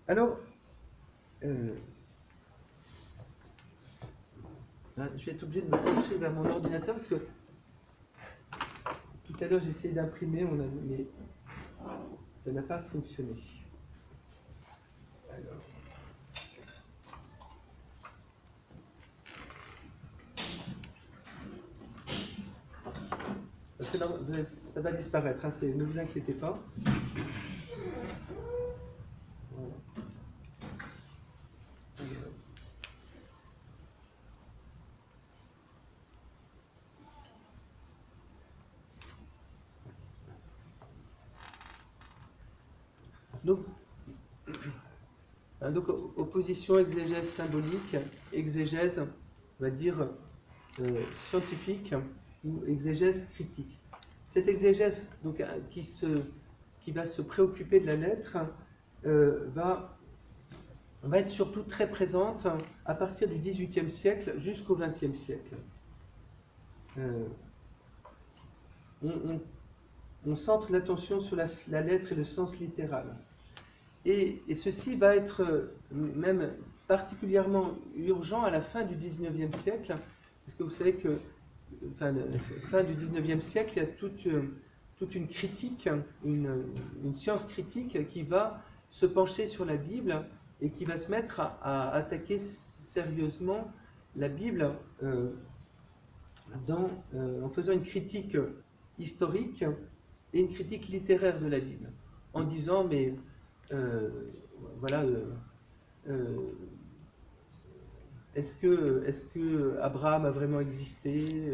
Alors, je vais être obligé de me pencher vers mon ordinateur parce que tout à l'heure j'ai essayé d'imprimer, mais ça n'a pas fonctionné. Alors, ça va disparaître, hein, ne vous inquiétez pas. Voilà. Donc, donc, opposition exégèse symbolique, exégèse, on va dire, scientifique ou exégèse critique. Cette exégèse donc, qui va se préoccuper de la lettre va être surtout très présente à partir du XVIIIe siècle jusqu'au XXe siècle. On centre l'attention sur la lettre et le sens littéral. Et ceci va être même particulièrement urgent à la fin du XIXe siècle, parce que vous savez que fin du XIXe siècle, il y a toute une critique, une science critique qui va se pencher sur la Bible et qui va se mettre à attaquer sérieusement la Bible en faisant une critique historique et une critique littéraire de la Bible, en disant mais voilà, est-ce que Abraham a vraiment existé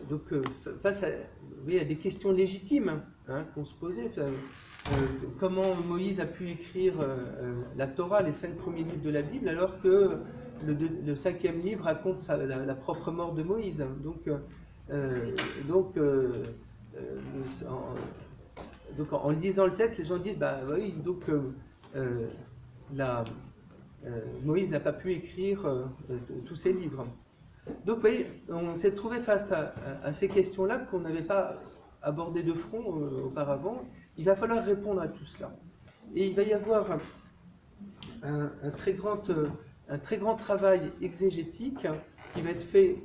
donc, face à des questions légitimes qu'on se posait. Comment Moïse a pu écrire la Torah, les 5 premiers livres de la Bible, alors que le 5e livre raconte la propre mort de Moïse. Donc, en lisant le texte, les gens disent bah oui, donc Moïse n'a pas pu écrire tous ses livres. Donc, vous voyez, on s'est trouvé face à ces questions-là qu'on n'avait pas abordées de front auparavant. Il va falloir répondre à tout cela. Et il va y avoir un très grand travail exégétique qui va être fait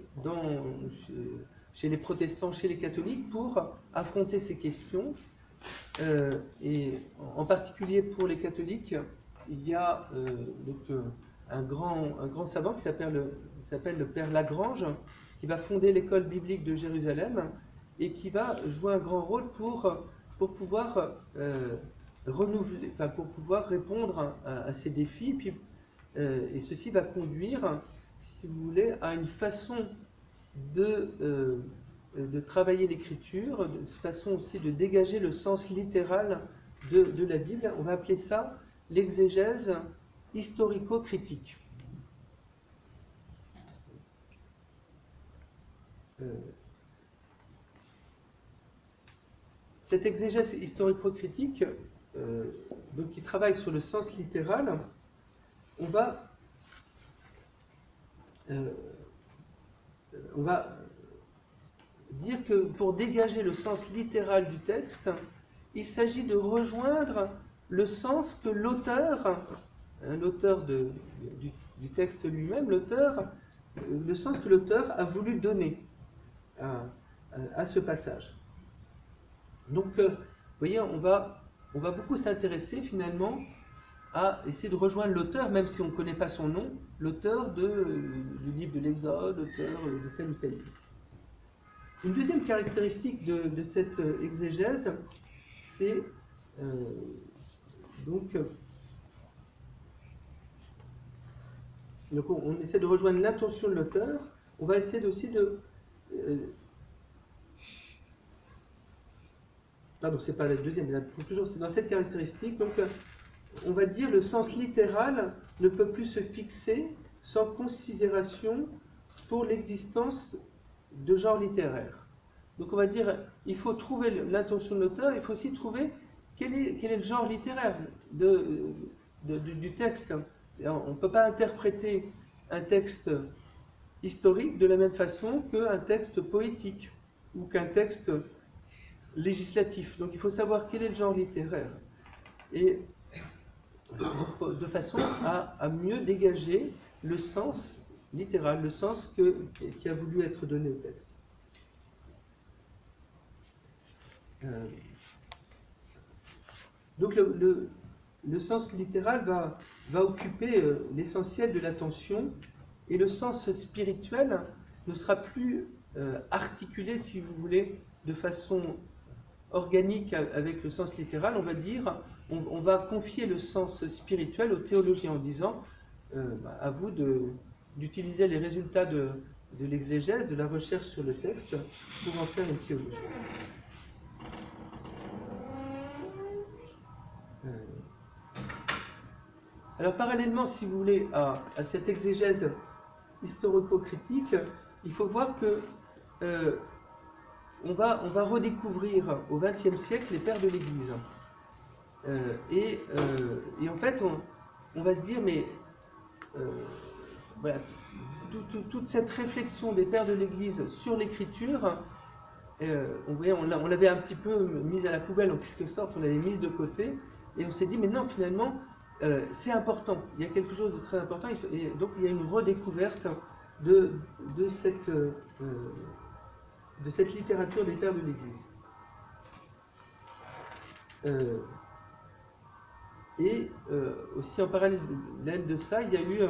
chez les protestants, chez les catholiques, pour affronter ces questions. Et en particulier pour les catholiques, il y a un grand savant qui s'appelle le Père Lagrange, qui va fonder l'école biblique de Jérusalem et qui va jouer un grand rôle pour pouvoir renouveler, pour pouvoir répondre à ces défis. Et ceci va conduire, si vous voulez, à une façon de travailler l'écriture, de façon aussi de dégager le sens littéral de la Bible. On va appeler ça l'exégèse historico-critique. Cette exégèse historico-critique, donc qui travaille sur le sens littéral, on va dire que pour dégager le sens littéral du texte, il s'agit de rejoindre le sens que l'auteur du texte lui-même, le sens que l'auteur a voulu donner à ce passage. Donc, vous voyez, on va beaucoup s'intéresser finalement à essayer de rejoindre l'auteur, même si on ne connaît pas son nom, l'auteur du livre de l'Exode, l'auteur de tel ou tel livre. Une deuxième caractéristique de cette exégèse, c'est donc on essaie de rejoindre l'intention de l'auteur. On va essayer aussi pardon, c'est pas la deuxième, mais toujours c'est dans cette caractéristique. Donc, on va dire le sens littéral ne peut plus se fixer sans considération pour l'existence de genre littéraire. Donc, on va dire il faut trouver l'intention de l'auteur, il faut aussi trouver quel est le genre littéraire du texte. On ne peut pas interpréter un texte historique de la même façon qu'un texte poétique ou qu'un texte législatif. Donc il faut savoir quel est le genre littéraire. Et de façon à mieux dégager le sens littéral, le sens qui a voulu être donné au texte. Donc le sens littéral va occuper l'essentiel de l'attention, et le sens spirituel ne sera plus articulé, si vous voulez, de façon organique avec le sens littéral. On va dire, on va confier le sens spirituel aux théologiens en disant à vous d'utiliser les résultats de l'exégèse, de la recherche sur le texte, pour en faire une théologie. Alors parallèlement, si vous voulez, à cette exégèse historico-critique, il faut voir que on va redécouvrir au XXe siècle les pères de l'Église. Et en fait, on va se dire, mais voilà, toute cette réflexion des pères de l'Église sur l'écriture, on l'avait un petit peu mise à la poubelle en quelque sorte, on l'avait mise de côté, et on s'est dit, mais non, finalement, c'est important, il y a quelque chose de très important, et donc il y a une redécouverte de cette littérature des pères de l'Église. Et aussi en parallèle de ça, il y a eu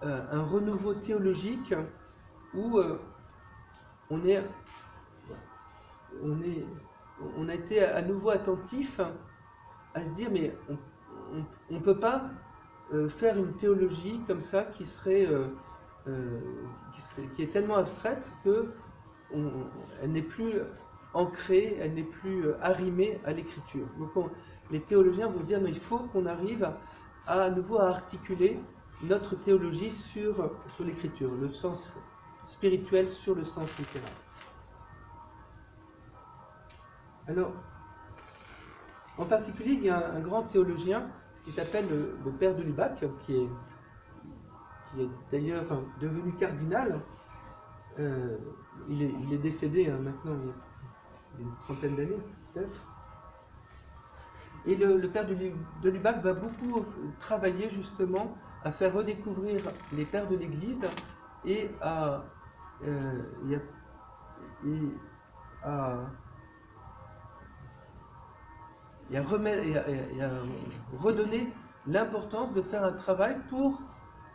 un renouveau théologique où on a été à nouveau attentif à se dire, mais on ne peut pas faire une théologie comme ça qui est tellement abstraite qu'elle n'est plus ancrée, elle n'est plus arrimée à l'écriture. Donc les théologiens vont dire, mais il faut qu'on arrive à nouveau à articuler notre théologie sur l'écriture, le sens spirituel sur le sens littéraire. Alors, en particulier, il y a un grand théologien qui s'appelle le père de Lubac, qui est d'ailleurs devenu cardinal. Il est décédé maintenant, il y a une trentaine d'années, peut-être. Et le père de Lubac va beaucoup travailler justement à faire redécouvrir les pères de l'Église et à redonner l'importance de faire un travail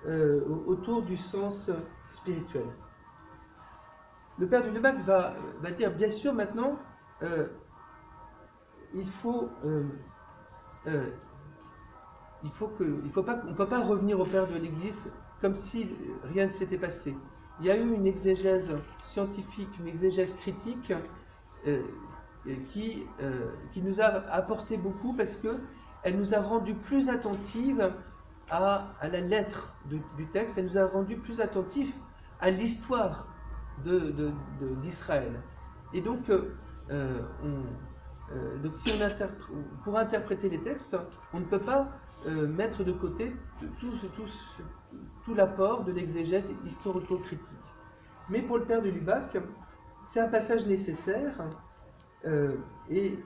autour du sens spirituel. Le père de Lubac va dire, bien sûr, maintenant, on ne peut pas revenir au père de l'Église comme si rien ne s'était passé. Il y a eu une exégèse scientifique, une exégèse critique qui nous a apporté beaucoup parce qu'elle nous a rendu plus attentives à la lettre du texte, elle nous a rendu plus attentifs à l'histoire d'Israël. Et donc, pour interpréter les textes, on ne peut pas mettre de côté tout l'apport de l'exégèse historico-critique. Mais pour le père de Lubac, c'est un passage nécessaire et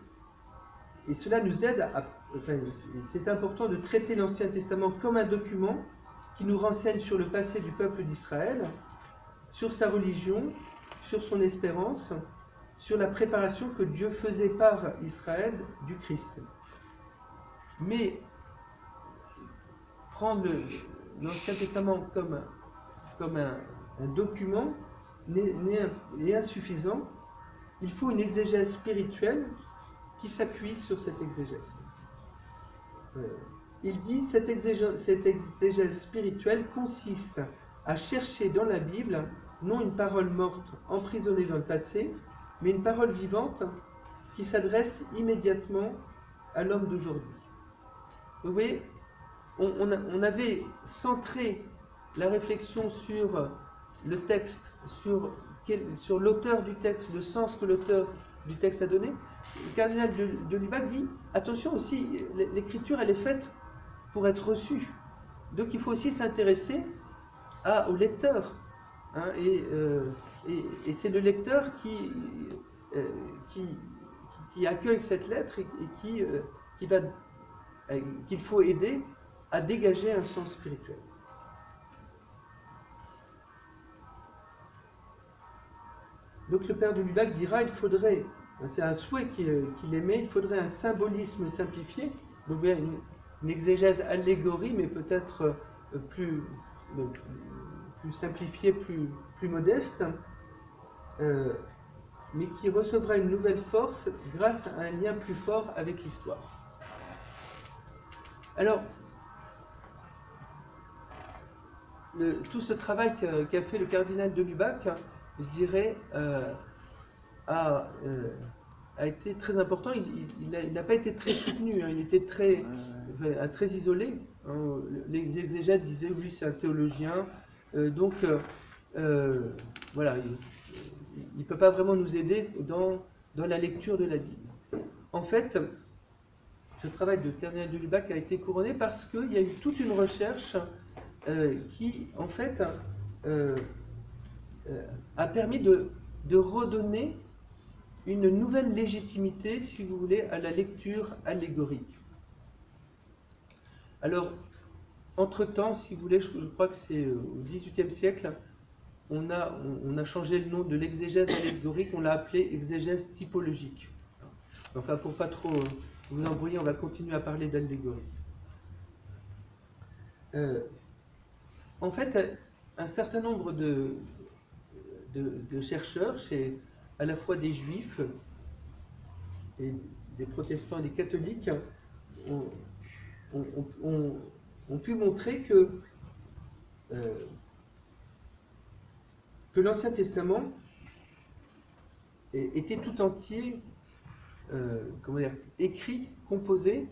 cela nous aide c'est important de traiter l'Ancien Testament comme un document qui nous renseigne sur le passé du peuple d'Israël, sur sa religion, sur son espérance, sur la préparation que Dieu faisait par Israël du Christ. Mais prendre l'Ancien Testament comme un document est insuffisant. Il faut une exégèse spirituelle qui s'appuie sur cette exégèse. Il dit cette exégèse spirituelle consiste à chercher dans la Bible non une parole morte emprisonnée dans le passé, mais une parole vivante qui s'adresse immédiatement à l'homme d'aujourd'hui. Vous voyez, on avait centré la réflexion sur le texte, sur l'auteur du texte, le sens que l'auteur du texte a donné. Le cardinal de Lubac dit, attention aussi, l'écriture elle est faite pour être reçue. Donc il faut aussi s'intéresser au lecteur. Et c'est le lecteur qui qui accueille cette lettre et qu'il faut aider à dégager un sens spirituel. Donc le père de Lubac dira, il faudrait, c'est un souhait qu'il émet, il faudrait un symbolisme simplifié, donc une exégèse allégorie, mais peut-être plus simplifiée, plus modeste, mais qui recevra une nouvelle force grâce à un lien plus fort avec l'histoire. Alors, tout ce travail qu'a fait le cardinal de Lubac, je dirais, a été très important. Il n'a pas été très soutenu, hein. Il était très isolé. Les exégètes disaient, lui c'est un théologien, donc voilà, il ne peut pas vraiment nous aider dans la lecture de la Bible. En fait, ce travail de cardinal de Lubac a été couronné parce qu'il y a eu toute une recherche qui, en fait, a permis de redonner une nouvelle légitimité, si vous voulez, à la lecture allégorique. Alors, entre-temps, si vous voulez, je crois que c'est au XVIIIe siècle, on a changé le nom de l'exégèse allégorique, on l'a appelé exégèse typologique. Enfin, pour pas trop vous embrouiller, on va continuer à parler d'allégorie. En fait, un certain nombre de chercheurs, chez à la fois des juifs et des protestants et des catholiques, ont pu montrer que l'Ancien Testament était tout entier écrit, composé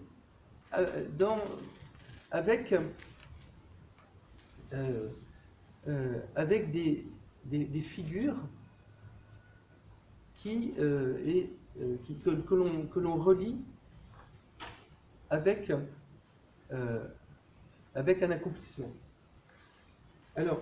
avec des figures que l'on relie avec un accomplissement. Alors,